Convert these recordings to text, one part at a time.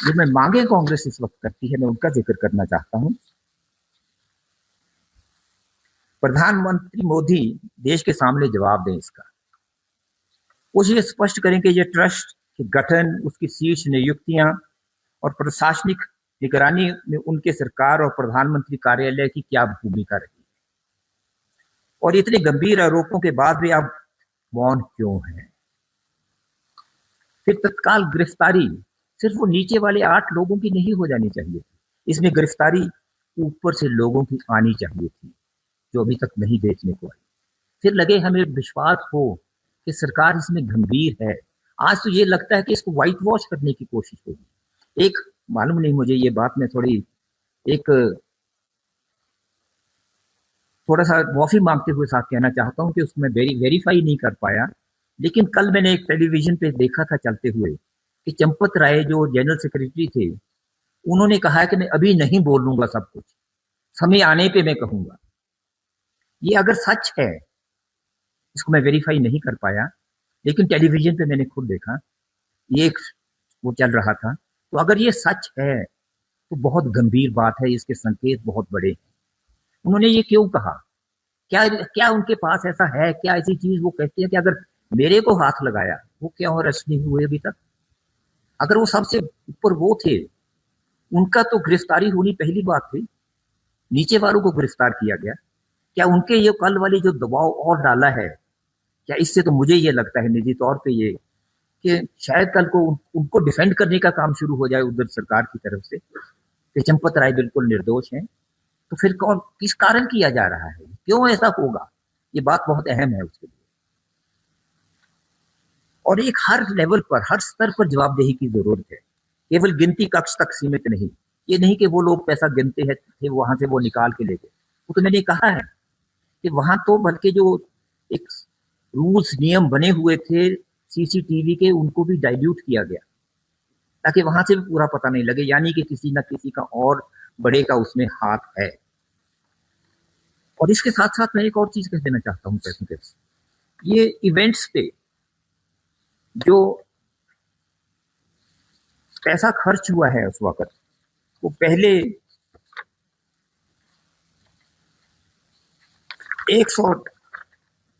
जो मैं मांगे कांग्रेस इस वक्त करती है, मैं उनका जिक्र करना चाहता हूं। प्रधानमंत्री मोदी देश के सामने जवाब दें इसका। वो ये स्पष्ट करें कि ये ट्रस्ट के गठन, उसकी शीर्ष नियुक्तियां और प्रशासनिक निगरानी में उनके सरकार और प्रधानमंत्री कार्यालय की क्या भूमिका रही, और इतने गंभीर आरोपों के बाद भी आप मौन क्यों हैं। फिर तत्काल गिरफ्तारी सिर्फ वो नीचे वाले 8 लोगों की नहीं हो जानी चाहिए थी, इसमें गिरफ्तारी ऊपर से लोगों की आनी चाहिए थी जो अभी तक नहीं देखने को आई। फिर लगे हमें विश्वास हो कि सरकार इसमें गंभीर है। आज तो ये लगता है कि इसको व्हाइट वॉश करने की कोशिश होगी। एक मालूम नहीं मुझे, ये बात मैं थोड़ा सा माफी मांगते हुए साथ कहना चाहता हूं कि उसको मैं वेरीफाई नहीं कर पाया, लेकिन कल मैंने एक टेलीविजन पे देखा था चलते हुए कि चंपत राय जो जनरल सेक्रेटरी थे, उन्होंने कहा कि मैं अभी नहीं बोलूंगा, सब कुछ समय आने पे मैं कहूंगा। ये अगर सच है, इसको मैं वेरीफाई नहीं कर पाया, लेकिन टेलीविजन पे मैंने खुद देखा, ये एक वो चल रहा था। तो अगर ये सच है तो बहुत गंभीर बात है, इसके संकेत बहुत बड़े हैं। उन्होंने ये क्यों कहा? क्या क्या उनके पास ऐसा है? क्या ऐसी चीज वो कहते हैं कि अगर मेरे को हाथ लगाया, वो क्या और अरेस्ट नहीं हुए अभी तक? अगर वो सबसे ऊपर वो थे, उनका तो गिरफ्तारी होनी पहली बात थी, नीचे वालों को गिरफ्तार किया गया। क्या उनके ये कल वाली जो दबाव और डाला है, क्या इससे तो मुझे ये लगता है निजी तौर पे ये कि शायद कल को उनको डिफेंड करने का काम शुरू हो जाए उधर सरकार की तरफ से कि चंपत राय बिल्कुल निर्दोष हैं। तो फिर कौन, किस कारण किया जा रहा है, क्यों ऐसा होगा? ये बात बहुत अहम है उसके लिए। और एक हर लेवल पर, हर स्तर पर जवाबदेही की जरूरत है, केवल गिनती कक्ष तक सीमित नहीं। ये नहीं कि वो लोग पैसा गिनते हैं थे, वहां से वो निकाल के ले गए। वो तो मैंने कहा है कि वहां तो बल्कि जो एक रूल्स नियम बने हुए थे सीसीटीवी के, उनको भी डाइल्यूट किया गया ताकि वहां से भी पूरा पता नहीं लगे, यानी कि किसी ना किसी का और बड़े का उसमें हाथ है। और इसके साथ साथ मैं एक और चीज कह देना चाहता हूँ पैसों के, ये इवेंट्स पे जो पैसा खर्च हुआ है उस वक्त, वो पहले 100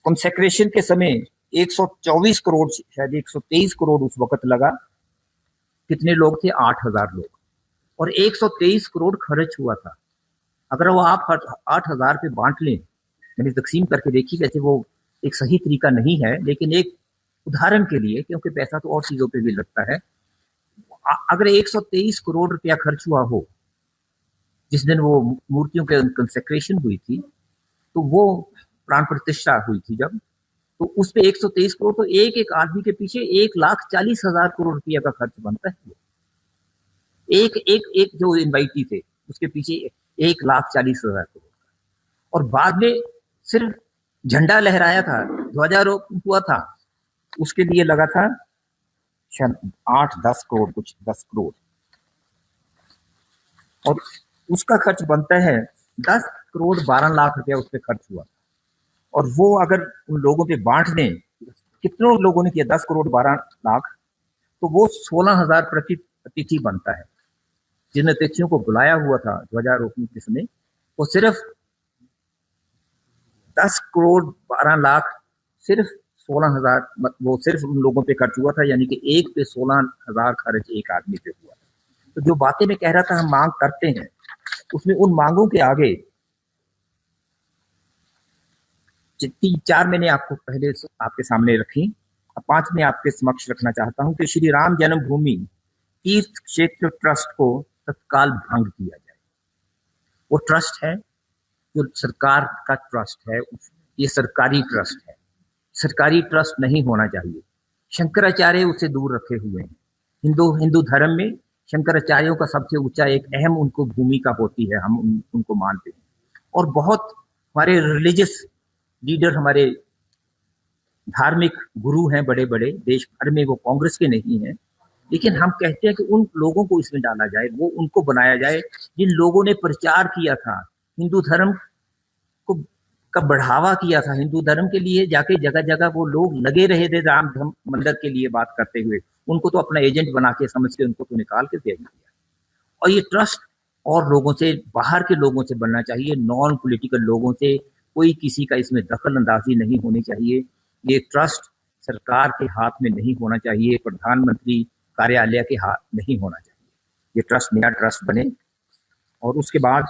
कंसेक्रेशन के समय 124 करोड़, शायद 123 करोड़ उस वक्त लगा। कितने लोग थे? 8000 लोग, और 123 करोड़ खर्च हुआ था। अगर वो आप 8000 पे बांट लें, मैंने तकसीम करके देखी, वैसे वो एक सही तरीका नहीं है, लेकिन एक उदाहरण के लिए, क्योंकि पैसा तो और चीजों पे भी लगता है। अगर 123 करोड़ रुपया खर्च हुआ हो जिस दिन वो मूर्तियों के कंसेक्रेशन हुई थी, तो वो प्राण प्रतिष्ठा हुई थी जब, तो उस पे 123 करोड़, तो एक एक आदमी के पीछे 1,40,000 करोड़ रुपया का खर्च बनता है। एक एक एक जो इन्वाइटी थे उसके पीछे 1,40,000 करोड़। और बाद में सिर्फ झंडा लहराया था, ध्वजारोहण हुआ था, उसके लिए लगा था 8-10 करोड़, कुछ 10 करोड़, और उसका खर्च बनता है 10 करोड़ 12 लाख रुपया उस पर खर्च हुआ। और वो अगर उन लोगों पे बांट दें, कितनों लोगों ने किया, 10 करोड़ 12 लाख, तो वो 16,000 प्रति अतिथि बनता है। जिन अतिथियों को बुलाया हुआ था ध्वजारोहण के समय, वो सिर्फ 10 करोड़ 12 लाख, सिर्फ 16,000, वो सिर्फ उन लोगों पे खर्च हुआ था, यानी कि एक पे 16,000 खर्च एक आदमी पे हुआ। तो जो बातें मैं कह रहा था हम मांग करते हैं, उसमें उन मांगों के आगे 3-4 मैंने आपको पहले आपके सामने रखी, अब 5 मैं आपके समक्ष रखना चाहता हूं कि श्री राम जन्मभूमि तीर्थ क्षेत्र ट्रस्ट को तत्काल भंग किया जाए। वो ट्रस्ट है जो सरकार का ट्रस्ट है, ये सरकारी ट्रस्ट है, सरकारी ट्रस्ट नहीं होना चाहिए। शंकराचार्य उसे दूर रखे हुए हैं। हिंदू धर्म में शंकराचार्यों का सबसे ऊंचा एक अहम उनको भूमिका होती है, हम उनको मानते हैं। और बहुत हमारे रिलीजियस लीडर, हमारे धार्मिक गुरु हैं बड़े बड़े देश भर में, वो कांग्रेस के नहीं हैं, लेकिन हम कहते हैं कि उन लोगों को इसमें डाला जाए, वो उनको बनाया जाए जिन लोगों ने प्रचार किया था, हिंदू धर्म को का बढ़ावा किया था, हिंदू धर्म के लिए जाके जगह जगह वो लोग लगे रहे थे राम धर्म मंदिर के लिए बात करते हुए, उनको तो अपना एजेंट बना के समझ के उनको तो निकाल के दे दिया। और ये ट्रस्ट और लोगों से, बाहर के लोगों से बनना चाहिए, नॉन पॉलिटिकल लोगों से। कोई किसी का इसमें दखल अंदाजी नहीं होनी चाहिए। ये ट्रस्ट सरकार के हाथ में नहीं होना चाहिए, प्रधानमंत्री कार्यालय के हाथ नहीं होना चाहिए। ये ट्रस्ट नया ट्रस्ट बने और उसके बाद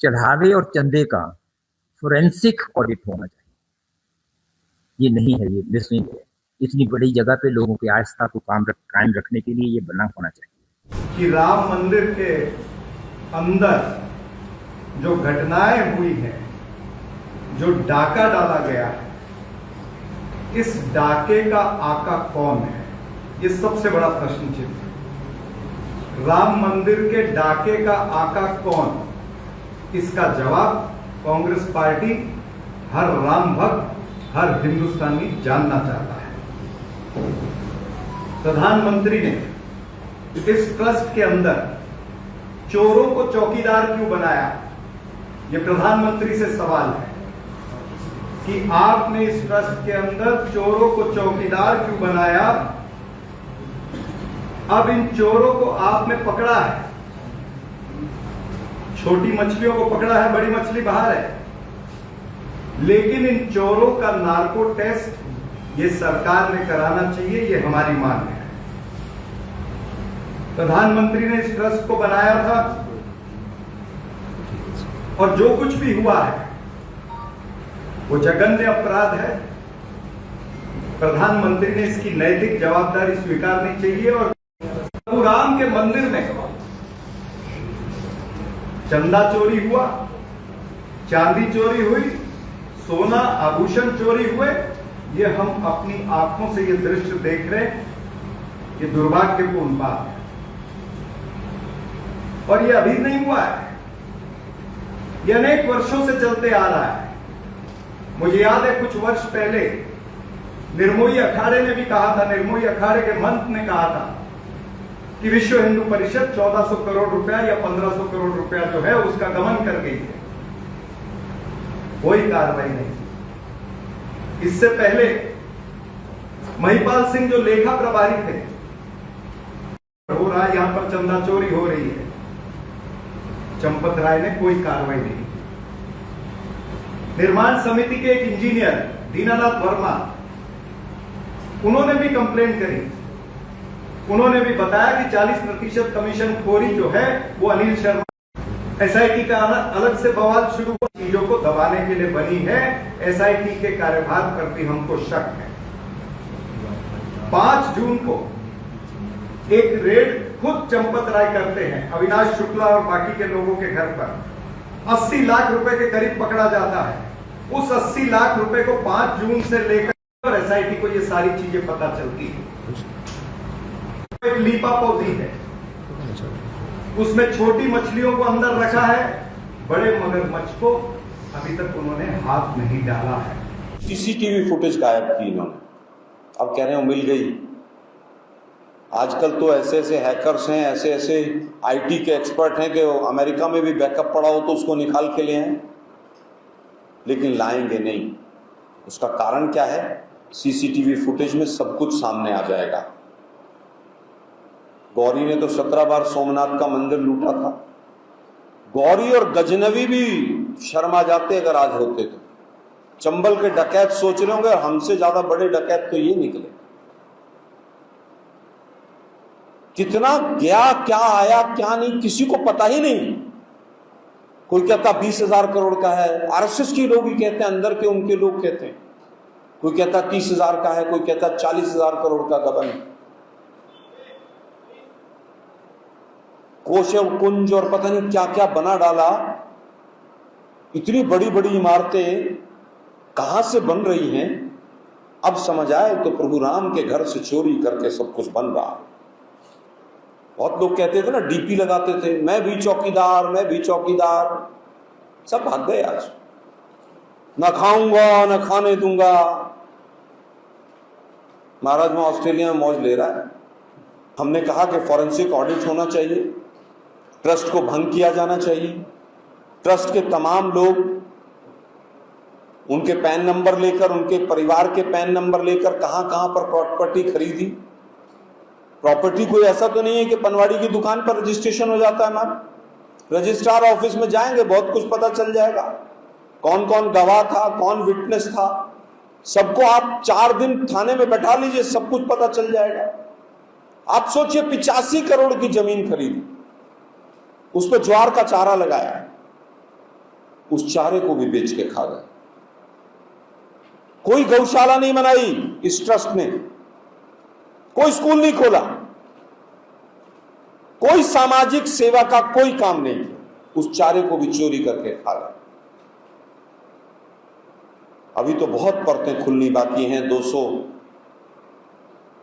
चढ़ावे और चंदे का फोरेंसिक ऑडिट होना चाहिए। ये नहीं है, ये मिसिंग है। इतनी बड़ी जगह पे लोगों की आस्था को कायम रखने के लिए ये बना होना चाहिए। कि राम मंदिर के अंदर जो घटनाएं हुई हैं, जो डाका डाला गया है, इस डाके का आका कौन है, ये सबसे बड़ा प्रश्न चिन्ह है। राम मंदिर के डाके का आका कौन, इसका जवाब कांग्रेस पार्टी, हर राम भक्त, हर हिंदुस्तानी जानना चाहता है। प्रधानमंत्री ने इस ट्रस्ट के अंदर चोरों को चौकीदार क्यों बनाया, यह प्रधानमंत्री से सवाल है कि आपने इस ट्रस्ट के अंदर चोरों को चौकीदार क्यों बनाया। अब इन चोरों को आपने पकड़ा है, छोटी मछलियों को पकड़ा है, बड़ी मछली बाहर है, लेकिन इन चोरों का नार्को टेस्ट ये सरकार ने कराना चाहिए, ये हमारी मांग है। प्रधानमंत्री ने इस ट्रस्ट को बनाया था और जो कुछ भी हुआ है वो जघन्य अपराध है। प्रधानमंत्री ने इसकी नैतिक जवाबदारी स्वीकारनी चाहिए। और प्रभु राम के मंदिर में चंदा चोरी हुआ, चांदी चोरी हुई, सोना आभूषण चोरी हुए, ये हम अपनी आंखों से ये दृश्य देख रहे हैं। ये दुर्भाग्यपूर्ण बात है और ये अभी नहीं हुआ है, ये अनेक वर्षों से चलते आ रहा है। मुझे याद है कुछ वर्ष पहले निर्मोही अखाड़े ने भी कहा था, निर्मोही अखाड़े के मंत्र ने कहा था कि विश्व हिंदू परिषद 1400 करोड़ रुपया या 1500 करोड़ रुपया जो है उसका गमन कर गई है। कोई कार्रवाई नहीं। इससे पहले महिपाल सिंह जो लेखा प्रभारी थे, हो रहा है यहां पर चंदा चोरी हो रही है, चंपत राय ने कोई कार्रवाई नहीं। निर्माण समिति के एक इंजीनियर दीनानाथ वर्मा, उन्होंने भी कंप्लेंट करी। उन्होंने भी बताया कि 40% कमीशन खोरी जो है वो अनिल शर्मा, एसआईटी का अलग से बवाल शुरू हुआ, चीजों को दबाने के लिए बनी है। एसआईटी के कार्यभार पर भी हमको शक है। 5 जून को एक रेड खुद चंपत राय करते हैं, अविनाश शुक्ला और बाकी के लोगों के घर पर 80 लाख रुपए के करीब पकड़ा जाता है। उस 80 लाख रुपए को 5 जून से लेकर एसआईटी को ये सारी चीजें पता चलती है। एक लीपा पौधी है, उसमें छोटी मछलियों को अंदर रखा है, बड़े मगरमच्छ को अभी तक उन्होंने हाथ नहीं डाला है। सीसीटीवी फुटेज गायब की इन्होंने, अब कह रहे हो मिल गई। आजकल तो ऐसे ऐसे हैकर्स हैं, ऐसे ऐसे आईटी के एक्सपर्ट हैं कि अमेरिका में भी बैकअप पड़ा हो तो उसको निकाल के ले आए, लेकिन लाएंगे नहीं। उसका कारण क्या है? सीसीटीवी फुटेज में सब कुछ सामने आ जाएगा। गौरी ने तो 17 बार सोमनाथ का मंदिर लूटा था। गौरी और गजनवी भी शर्मा जाते अगर आज होते तो। चंबल के डकैत सोच रहे होंगे हमसे ज्यादा बड़े डकैत तो ये निकले। कितना गया, क्या आया, क्या नहीं, किसी को पता ही नहीं। कोई कहता 20,000 करोड़ का है, आरएसएस के लोग ही कहते हैं, अंदर के उनके लोग कहते हैं। कोई कहता 30,000 का है, कोई कहता 40,000 करोड़ का गबन। कोशल कुंज और पता नहीं क्या क्या बना डाला। इतनी बड़ी बड़ी इमारतें कहां से बन रही हैं? अब समझ आए तो प्रभु राम के घर से चोरी करके सब कुछ बन रहा। बहुत लोग कहते थे ना, डीपी लगाते थे, मैं भी चौकीदार, मैं भी चौकीदार। सब भाग गए आज। ना खाऊंगा ना खाने दूंगा। महाराज वहां ऑस्ट्रेलिया में मौज ले रहा है। हमने कहा कि फॉरेंसिक ऑडिट होना चाहिए, ट्रस्ट को भंग किया जाना चाहिए, ट्रस्ट के तमाम लोग उनके पैन नंबर लेकर, उनके परिवार के पैन नंबर लेकर कहां कहां पर प्रॉपर्टी खरीदी। प्रॉपर्टी कोई ऐसा तो नहीं है कि पनवाड़ी की दुकान पर रजिस्ट्रेशन हो जाता है मैम। रजिस्ट्रार ऑफिस में जाएंगे, बहुत कुछ पता चल जाएगा, कौन कौन गवाह था, कौन विटनेस था, सबको आप 4 दिन थाने में बैठा लीजिए, सब कुछ पता चल जाएगा। आप सोचिए 85 करोड़ की जमीन खरीदी, उस पर ज्वार का चारा लगाया, उस चारे को भी बेच के खा गए। कोई गौशाला नहीं बनाई इस ट्रस्ट ने, कोई स्कूल नहीं खोला, कोई सामाजिक सेवा का कोई काम नहीं किया, उस चारे को भी चोरी करके खा गए। अभी तो बहुत परतें खुलनी बाकी हैं। 200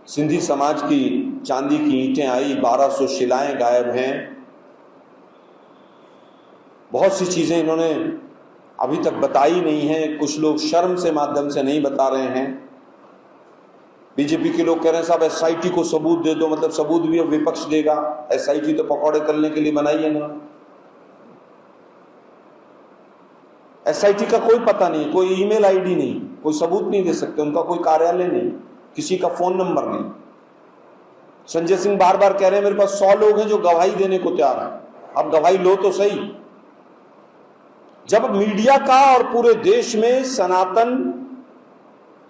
सिंधी समाज की चांदी की ईंटें आई, 1200 शिलाएं गायब हैं। बहुत सी चीजें इन्होंने अभी तक बताई नहीं है। कुछ लोग शर्म से माध्यम से नहीं बता रहे हैं। बीजेपी के लोग कह रहे हैं साहब एसआईटी को सबूत दे दो, मतलब सबूत भी अब विपक्ष देगा। एसआईटी तो पकौड़े तलने के लिए बनाई है ना। एसआईटी का कोई पता नहीं, कोई ईमेल आईडी नहीं, कोई सबूत नहीं दे सकते, उनका कोई कार्यालय नहीं, किसी का फोन नंबर नहीं। संजय सिंह बार बार कह रहे हैं मेरे पास 100 लोग हैं जो गवाही देने को तैयार हैं। अब गवाही लो तो सही। जब मीडिया का और पूरे देश में सनातन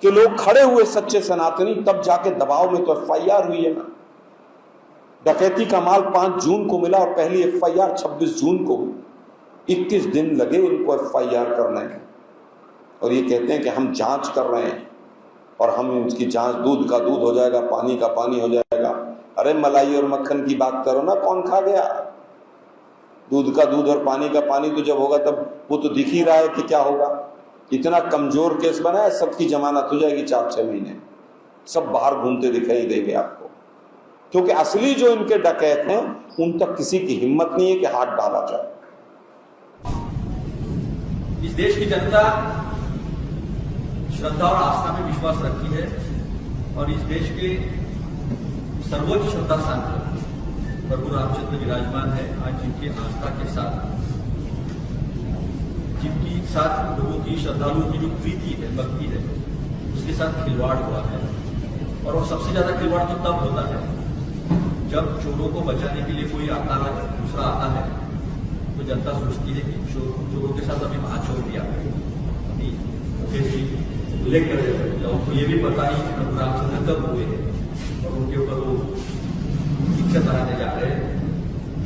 के लोग खड़े हुए, सच्चे सनातनी, तब जाके दबाव में तो एफआईआर हुई है ना। डकैती का माल 5 जून को मिला और पहली एफआईआर 26 जून को हुई। 21 दिन लगे इनको एफआईआर करने में, और ये कहते हैं कि हम जांच कर रहे हैं और हम इसकी जांच, दूध का दूध हो जाएगा, पानी का पानी हो जाएगा। अरे मलाई और मक्खन की बात करो ना, कौन खा गया? दूध का दूध और पानी का पानी तो जब होगा तब वो तो दिख ही रहा है कि क्या होगा। इतना कमजोर केस बना है, सबकी जमानत हो जाएगी 4-6 महीने, सब बाहर घूमते दिखाई देंगे आपको। क्योंकि असली जो इनके डकैत हैं उन तक किसी की हिम्मत नहीं है कि हाथ डाला जाए। इस देश की जनता श्रद्धा और आस्था में विश्वास रखती है और इस देश के सर्वोच्च श्रद्धा स्थान पर प्रभु रामचंद्र विराजमान है। आज जिनकी आस्था के साथ, जिनकी साथ लोगों की, श्रद्धालुओं की जो प्रीति है, भक्ति है, उसके साथ खिलवाड़ हुआ है। और वो सबसे ज्यादा खिलवाड़ तो तब होता है जब चोरों को बचाने के लिए कोई आता है, दूसरा आता है, तो जनता सोचती है कि चोरों के साथ अभी महाचोर भी आ गए। उल्लेख कर रहे हैं, उनको ये भी पता नहीं प्रभु रामचंद्र कब हुए और उनके ऊपर वो शिक्षा कराने जा रहे हैं।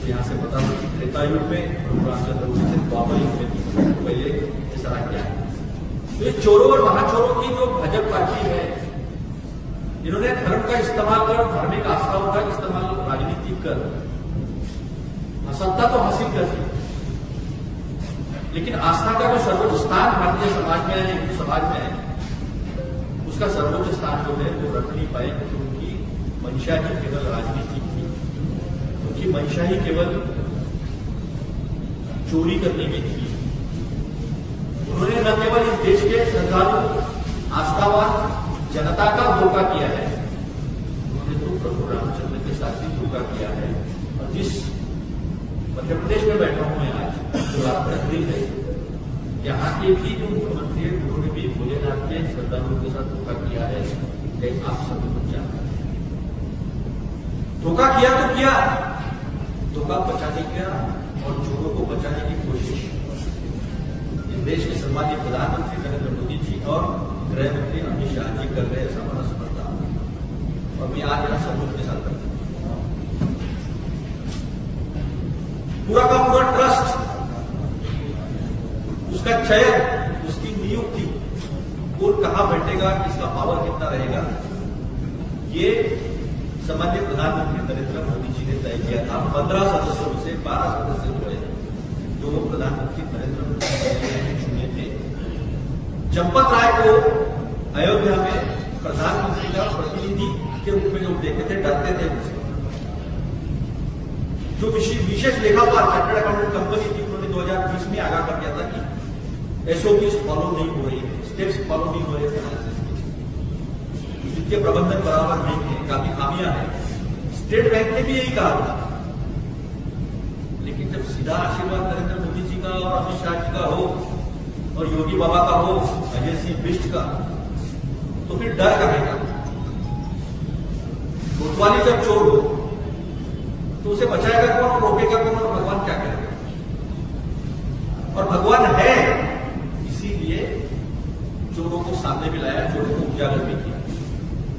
तो यहाँ से पता नहीं त्रेता युग में प्रभु रामचंद्र हुए थे, द्वापर युग में पहले ऐसा क्या है। तो ये चोरों और महाचोरों की जो भाजपा पार्टी है, इन्होंने धर्म का इस्तेमाल कर, धार्मिक आस्थाओं का इस्तेमाल राजनीतिक कर सत्ता तो हासिल कर दी, लेकिन आस्था का जो सर्वोच्च स्थान भारतीय समाज में है, हिंदू समाज में है, उसका सर्वोच्च स्थान जो है वो रख नहीं पाए। क्योंकि उनकी मंशा ही केवल राजनीति थी, उनकी मंशा ही केवल चोरी करने में थी। उन्होंने न केवल इस देश के श्रद्धालु, आस्थावान जनता का धोखा किया है, उन्होंने तो प्रभु रामचंद्र के साथ भी धोखा किया है। और जिस मध्य प्रदेश में बैठा हूं मैं आज, जो राजनीति है, यहाँ के भी जो मुख्यमंत्री है उन्होंने भी भोलेनाथ के श्रद्धालुओं के साथ धोखा किया है। आप सभी कुछ जानते हैं, धोखा किया तो किया, धोखा बचाने किया और चोरों को बचाने की कोशिश इस देश के सम्मानित प्रधानमंत्री नरेंद्र मोदी जी और गृह मंत्री अमित शाह जी कर रहे, ऐसा हमारा समझता। और मैं आज यहाँ सबूत के साथ करता हूं, पूरा का पूरा ट्रस्ट, उसका चयन, उसकी नियुक्ति, कौन कहां बैठेगा, किसका पावर कितना रहेगा, ये सामान्य प्रधानमंत्री नरेंद्र मोदी जी ने तय किया था। 15 सदस्यों में से 12 सदस्य जो है जो वो प्रधानमंत्री नरेंद्र मोदी ने चुने थे। चंपत राय को अयोध्या में प्रधानमंत्री का प्रतिनिधि के रूप में लोग देखते थे, डरते थे उनसे। जो विशेष लेखापाल चार्टर्ड अकाउंटेंट कंपनी थी, उन्होंने 2020 में आगाह कर दिया था कि एसओपीज फॉलो नहीं हो रही है, स्टेप्स फॉलो नहीं हो रहे फाइनेंसेस के, वित्तीय प्रबंधन बराबर नहीं है, काफी खामियां हैं। स्टेट बैंक ने भी यही कहा था। लेकिन जब सीधा आशीर्वाद नरेंद्र मोदी जी का और अमित शाह जी का हो और योगी बाबा का हो, अजय सिंह बिष्ट का, तो फिर डर करेगा। कोतवाली जब चोर हो तो उसे बचाएगा कौन और रोकेगा कौन, और भगवान क्या करेगा? और भगवान है, इसीलिए चोरों को सामने भी लाया, चोरों को उजागर भी किया।